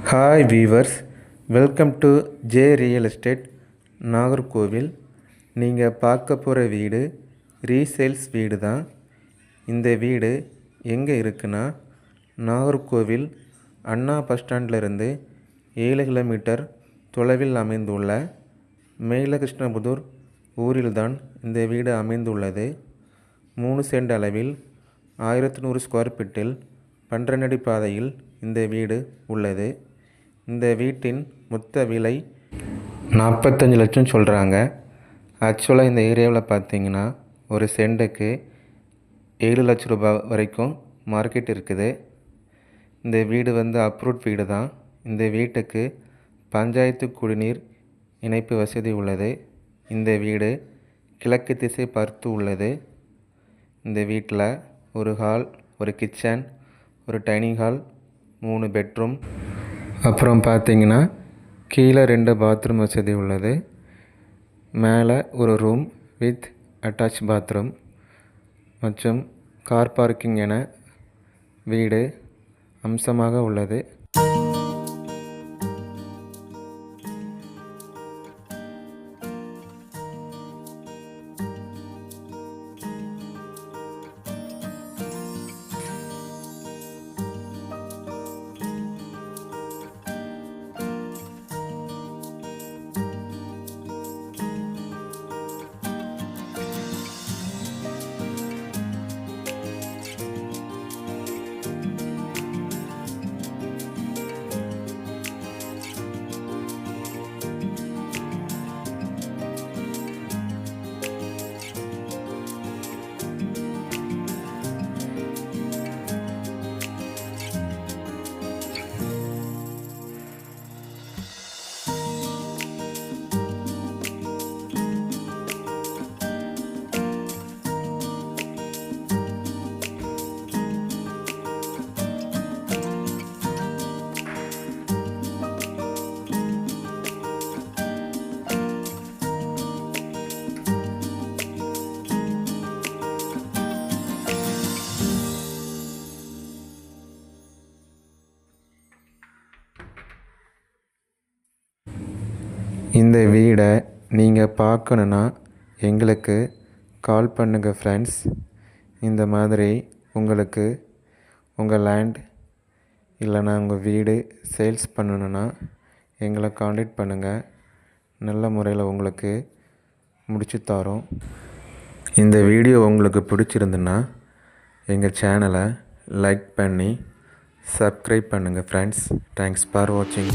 Hi viewers, welcome to J real estate Nagercoil. நீங்கள் பார்க்க போகிற வீடு ரீசேல்ஸ் வீடு தான். இந்த வீடு எங்கே இருக்குன்னா, நாகர்கோவில் அண்ணா பஸ் ஸ்டாண்ட்லேருந்து 7 கிலோமீட்டர் தொலைவில் அமைந்துள்ள மேலகிருஷ்ணபுதூர் ஊரில்தான் இந்த வீடு அமைந்துள்ளது. 3 சென்ட் அளவில் 1100 ஸ்கொயர் ஃபீட்டில் 12 அடி பாதையில் இந்த வீடு உள்ளது. இந்த வீட்டின் மொத்த விலை 45 லட்சம் சொல்கிறாங்க. ஆக்சுவலாக இந்த ஏரியாவில் பார்த்தீங்கன்னா ஒரு சென்ட்டுக்கு 7 லட்ச ரூபாய் வரைக்கும் மார்க்கெட் இருக்குது. இந்த வீடு அப்ரூவ்ட் வீடு தான். இந்த வீட்டுக்கு பஞ்சாயத்து குடிநீர் இணைப்பு வசதி உள்ளது. இந்த வீடு கிழக்கு திசை பார்த்து உள்ளது. இந்த வீட்டில் ஒரு ஹால், ஒரு கிச்சன், ஒரு டைனிங் ஹால், 3 பெட்ரூம், அப்புறம் பார்த்தீங்கன்னா கீழே 2 பாத்ரூம் வசதி உள்ளது. மேலே ஒரு ரூம் வித் அட்டாச் பாத்ரூம் மற்றும் கார் பார்க்கிங் என வீடு அம்சமாக உள்ளது. இந்த வீடை நீங்கள் பார்க்கணுன்னா எங்களுக்கு கால் பண்ணுங்கள் ஃப்ரெண்ட்ஸ். இந்த மாதிரி உங்களுக்கு உங்கள் லேண்ட் இல்லைனா உங்கள் வீடு சேல்ஸ் பண்ணணுன்னா எங்களை காண்டாக்ட் பண்ணுங்கள். நல்ல முறையில் உங்களுக்கு முடிச்சு தரோம். இந்த வீடியோ உங்களுக்கு பிடிச்சிருந்துன்னா எங்கள் சேனலை லைக் பண்ணி சப்ஸ்கிரைப் பண்ணுங்கள் ஃப்ரெண்ட்ஸ். தேங்க்ஸ் ஃபார் வாட்சிங்.